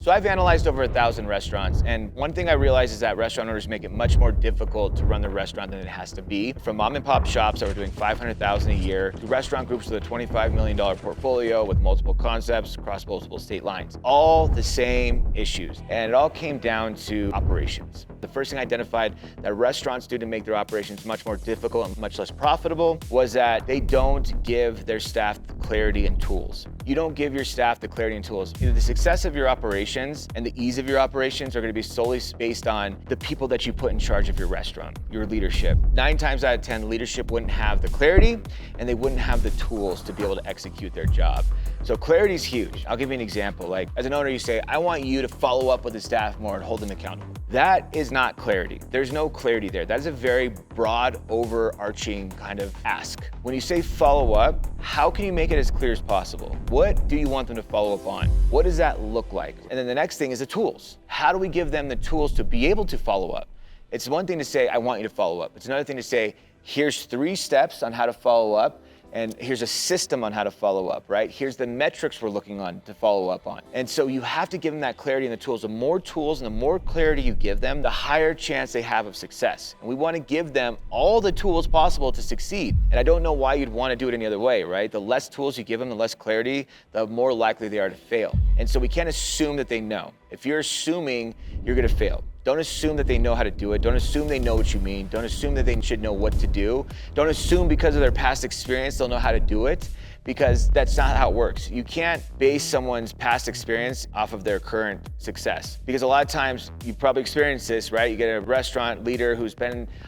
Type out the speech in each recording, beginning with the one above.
So I've analyzed over 1,000 restaurants, and one thing I realized is that restaurant owners make it much more difficult to run their restaurant than it has to be. From mom and pop shops that were doing $500,000 a year to restaurant groups with a $25 million portfolio with multiple concepts across multiple state lines. All the same issues, and it all came down to operations. The first thing I identified that restaurants do to make their operations much more difficult and much less profitable was that they don't give their staff the clarity and tools. You don't give your staff the clarity and tools. Either the success of your operations and the ease of your operations are going to be solely based on the people that you put in charge of your restaurant, your leadership. 9 times out of 10, the leadership wouldn't have the clarity and they wouldn't have the tools to be able to execute their job. So clarity is huge. I'll give you an example. Like as an owner, you say, I want you to follow up with the staff more and hold them accountable. That is not clarity. There's no clarity there. That is a very broad, overarching kind of ask. When you say follow up, how can you make it as clear as possible? What do you want them to follow up on? What does that look like? And then the next thing is the tools. How do we give them the tools to be able to follow up? It's one thing to say, I want you to follow up. It's another thing to say, here's 3 steps on how to follow up. And here's a system on how to follow up, right? Here's the metrics we're looking on to follow up on. And so you have to give them that clarity and the tools. The more tools and the more clarity you give them, the higher chance they have of success. And we want to give them all the tools possible to succeed. And I don't know why you'd want to do it any other way, right? The less tools you give them, the less clarity, the more likely they are to fail. And so we can't assume that they know. If you're assuming, you're going to fail. Don't assume that they know how to do it. Don't assume they know what you mean. Don't assume that they should know what to do. Don't assume because of their past experience they'll know how to do it, because that's not how it works. You can't base someone's past experience off of their current success. Because a lot of times, you've probably experienced this, right? You get a restaurant leader who's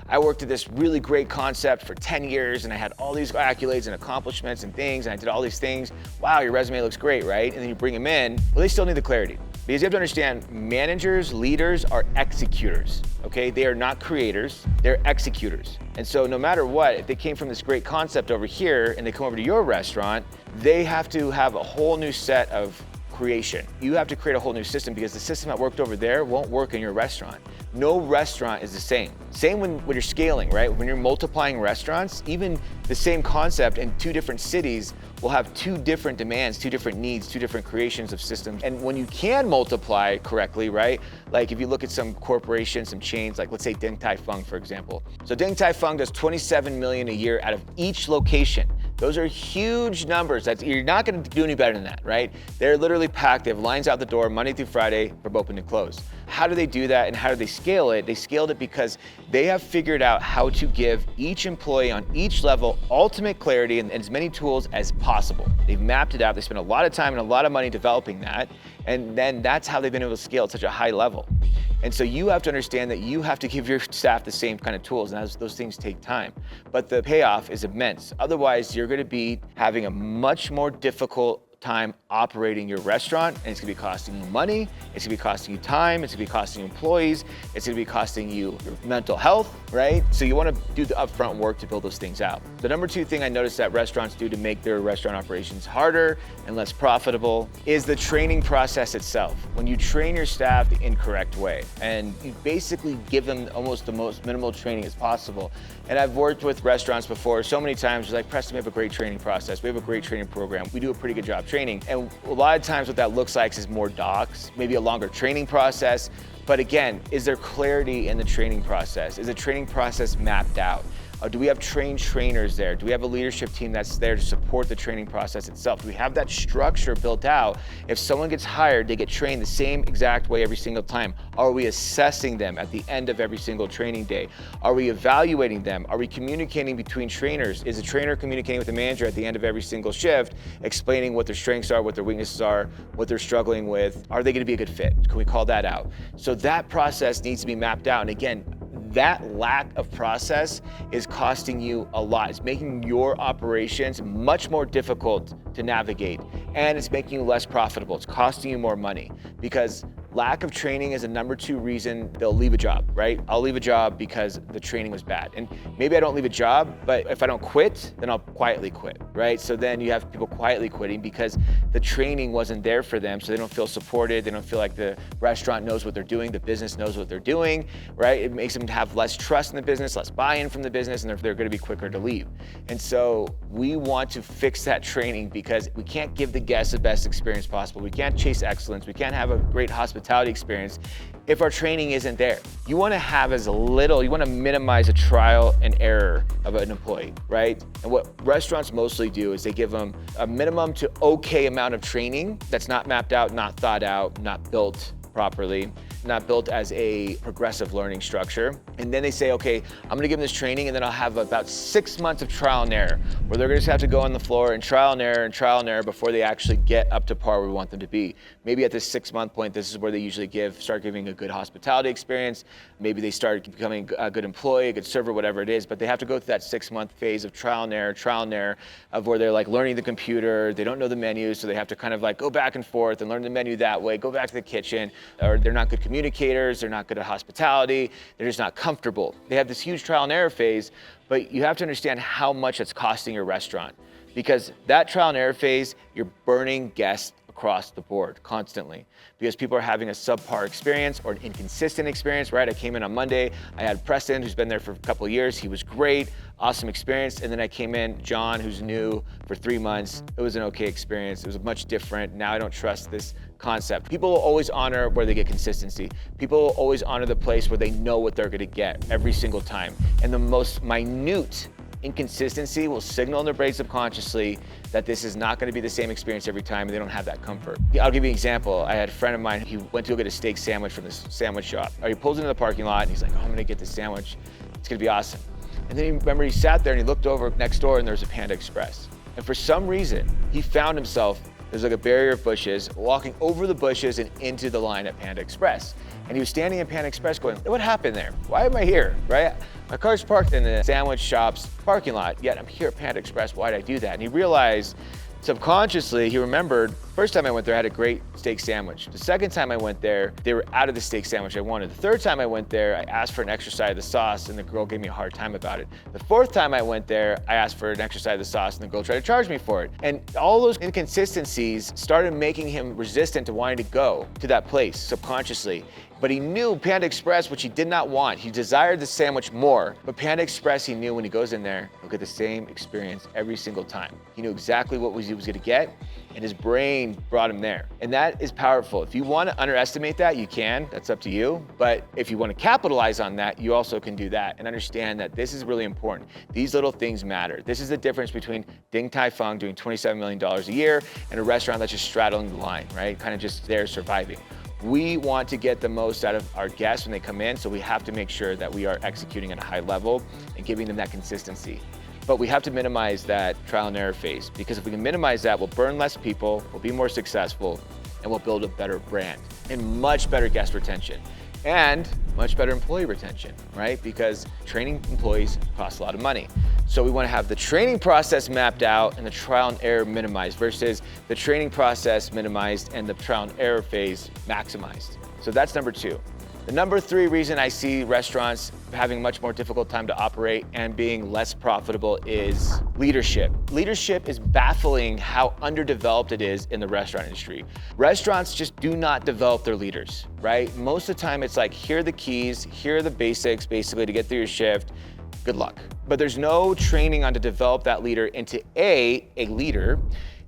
I worked at this really great concept for 10 years and I had all these accolades and accomplishments and things and I did all these things. Wow, your resume looks great, right? And then you bring them in, well, they still need the clarity. Because you have to understand, managers, leaders are executors, okay? They are not creators, they're executors. And so no matter what, if they came from this great concept over here and they come over to your restaurant, they have to have a whole new set of creation. You have to create a whole new system because the system that worked over there won't work in your restaurant. No restaurant is the same. Same when you're scaling, right? When you're multiplying restaurants, even the same concept in 2 different cities will have 2 different demands, 2 different needs, 2 different creations of systems. And when you can multiply correctly, right? Like if you look at some corporations, some chains, like let's say Din Tai Fung, for example. So Din Tai Fung does $27 million a year out of each location. Those are huge numbers. You're not gonna do any better than that, right? They're literally packed. They have lines out the door Monday through Friday from open to close. How do they do that and how do they scale it? They scaled it because they have figured out how to give each employee on each level ultimate clarity and as many tools as possible. They've mapped it out. They spent a lot of time and a lot of money developing that. And then that's how they've been able to scale at such a high level. And so you have to understand that you have to give your staff the same kind of tools, and those things take time. But the payoff is immense. Otherwise, you're gonna be having a much more difficult time operating your restaurant, and it's gonna be costing you money, it's gonna be costing you time, it's gonna be costing you employees, it's gonna be costing you your mental health, right? So you wanna do the upfront work to build those things out. The number 2 thing I noticed that restaurants do to make their restaurant operations harder and less profitable is the training process itself. When you train your staff the incorrect way, and you basically give them almost the most minimal training as possible. And I've worked with restaurants before so many times, it's like, Preston, we have a great training process, we have a great training program, we do a pretty good job training. And a lot of times what that looks like is more docs, maybe a longer training process. But again, is there clarity in the training process? Is the training process mapped out? Do we have trained trainers there? Do we have a leadership team that's there to support the training process itself? Do we have that structure built out? If someone gets hired, they get trained the same exact way every single time. Are we assessing them at the end of every single training day? Are we evaluating them? Are we communicating between trainers? Is the trainer communicating with the manager at the end of every single shift, explaining what their strengths are, what their weaknesses are, what they're struggling with? Are they gonna be a good fit? Can we call that out? So that process needs to be mapped out. And again, that lack of process is costing you a lot. It's making your operations much more difficult to navigate, and it's making you less profitable. It's costing you more money because lack of training is the number 2 reason they'll leave a job, right? I'll leave a job because the training was bad. And maybe I don't leave a job, but if I don't quit, then I'll quietly quit, right? So then you have people quietly quitting because the training wasn't there for them, so they don't feel supported, they don't feel like the restaurant knows what they're doing, the business knows what they're doing, right? It makes them have less trust in the business, less buy-in from the business, and they're gonna be quicker to leave. And so we want to fix that training because we can't give the guests the best experience possible. We can't chase excellence. We can't have a great hospitality experience if our training isn't there. You want to have as little, you want to minimize a trial and error of an employee, right? And what restaurants mostly do is they give them a minimum to okay amount of training that's not mapped out, not thought out, not built properly, not built as a progressive learning structure. And then they say, okay, I'm gonna give them this training and then I'll have about 6 months of trial and error where they're gonna just have to go on the floor and trial and error before they actually get up to par where we want them to be. Maybe at this 6-month point, this is where they usually start giving a good hospitality experience. Maybe they start becoming a good employee, a good server, whatever it is, but they have to go through that 6-month phase of trial and error of where they're like learning the computer, they don't know the menu, so they have to kind of like go back and forth and learn the menu that way, go back to the kitchen, or they're not good communicators, they're not good at hospitality, they're just not comfortable. They have this huge trial and error phase, but you have to understand how much it's costing your restaurant, because that trial and error phase, you're burning guests across the board constantly because people are having a subpar experience or an inconsistent experience, right? I came in on Monday, I had Preston, who's been there for a couple of years. He was great, awesome experience. And then I came in, John, who's new for 3 months. It was an okay experience. It was much different. Now I don't trust this concept. People will always honor where they get consistency. People will always honor the place where they know what they're gonna get every single time. And the most minute inconsistency will signal in their brain subconsciously that this is not going to be the same experience every time, and they don't have that comfort. I'll give you an example. I had a friend of mine, he went to go get a steak sandwich from this sandwich shop. He pulls into the parking lot and he's like, oh, I'm going to get this sandwich. It's going to be awesome. And then he sat there and he looked over next door and there's a Panda Express. And for some reason, he found himself, there's like a barrier of bushes, walking over the bushes and into the line at Panda Express. And he was standing in Panda Express going, what happened there? Why am I here, right? My car's parked in the sandwich shop's parking lot, yet I'm here at Panda Express. Why did I do that? And he realized subconsciously, he remembered, first time I went there, I had a great steak sandwich. The second time I went there, they were out of the steak sandwich I wanted. The third time I went there, I asked for an extra side of the sauce and the girl gave me a hard time about it. The fourth time I went there, I asked for an extra side of the sauce and the girl tried to charge me for it. And all those inconsistencies started making him resistant to wanting to go to that place subconsciously. But he knew Panda Express, which he did not want. He desired the sandwich more, but Panda Express, he knew when he goes in there, he'll get the same experience every single time. He knew exactly what he was gonna get, and his brain brought him there. And that is powerful. If you wanna underestimate that, you can, that's up to you. But if you wanna capitalize on that, you also can do that and understand that this is really important. These little things matter. This is the difference between Ding Tai Fung doing $27 million a year and a restaurant that's just straddling the line, right? Kind of just there surviving. We want to get the most out of our guests when they come in, so we have to make sure that we are executing at a high level and giving them that consistency. But we have to minimize that trial and error phase, because if we can minimize that, we'll burn less people, we'll be more successful, and we'll build a better brand and much better guest retention and much better employee retention, right? Because training employees costs a lot of money. So we want to have the training process mapped out and the trial and error minimized versus the training process minimized and the trial and error phase maximized. So that's number 2. The number 3 reason I see restaurants having a much more difficult time to operate and being less profitable is leadership. Leadership is baffling how underdeveloped it is in the restaurant industry. Restaurants just do not develop their leaders, right? Most of the time it's like, here are the keys, here are the basics, basically to get through your shift, good luck. But there's no training on to develop that leader into A leader,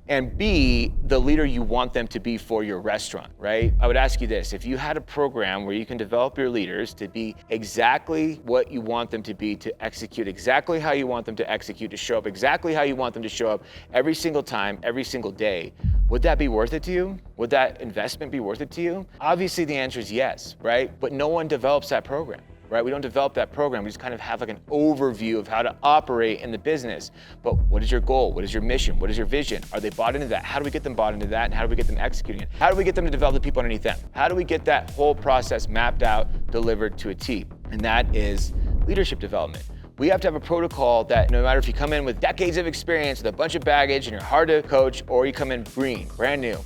and B, the leader you want them to be for your restaurant, right? I would ask you this, if you had a program where you can develop your leaders to be exactly what you want them to be, to execute exactly how you want them to execute, to show up exactly how you want them to show up every single time, every single day, would that be worth it to you? Would that investment be worth it to you? Obviously the answer is yes, right? But no one develops that program. Right? We don't develop that program. We just kind of have like an overview of how to operate in the business. But what is your goal? What is your mission? What is your vision? Are they bought into that? How do we get them bought into that? And how do we get them executing it? How do we get them to develop the people underneath them? How do we get that whole process mapped out, delivered to a T? And that is leadership development. We have to have a protocol that no matter if you come in with decades of experience, with a bunch of baggage and you're hard to coach, or you come in green, brand new,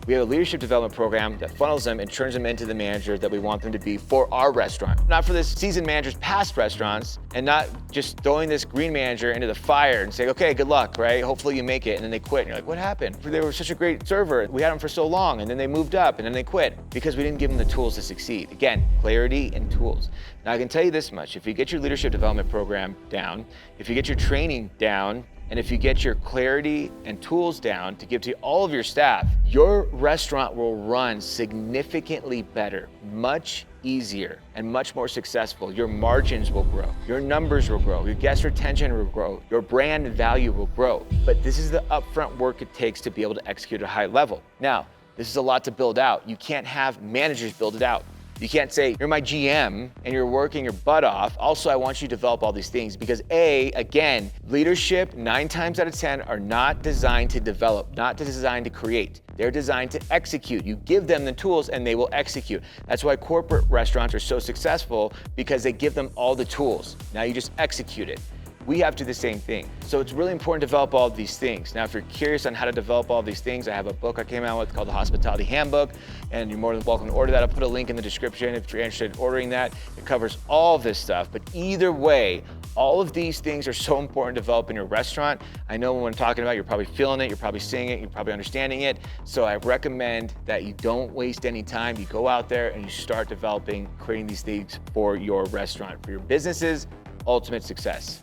we have a leadership development program that funnels them and turns them into the manager that we want them to be for our restaurant. Not for this seasoned manager's past restaurants, and not just throwing this green manager into the fire and saying, okay, good luck, right? Hopefully you make it, and then they quit. And you're like, what happened? They were such a great server. We had them for so long, and then they moved up, and then they quit because we didn't give them the tools to succeed. Again, clarity and tools. Now I can tell you this much, if you get your leadership development program down, if you get your training down, And if you get your clarity and tools down to give to all of your staff, your restaurant will run significantly better, much easier, and much more successful. Your margins will grow, your numbers will grow, your guest retention will grow, your brand value will grow. But this is the upfront work it takes to be able to execute at a high level. Now, this is a lot to build out. You can't have managers build it out. You can't say, you're my GM and you're working your butt off. Also, I want you to develop all these things because again, leadership 9 times out of 10 are not designed to develop, not designed to create. They're designed to execute. You give them the tools and they will execute. That's why corporate restaurants are so successful, because they give them all the tools. Now you just execute it. We have to do the same thing. So it's really important to develop all of these things. Now, if you're curious on how to develop all of these things, I have a book I came out with called The Hospitality Handbook, and you're more than welcome to order that. I'll put a link in the description if you're interested in ordering that. It covers all of this stuff, but either way, all of these things are so important to develop in your restaurant. I know when I'm talking about it, you're probably feeling it, you're probably seeing it, you're probably understanding it. So I recommend that you don't waste any time. You go out there and you start developing, creating these things for your restaurant, for your business's ultimate success.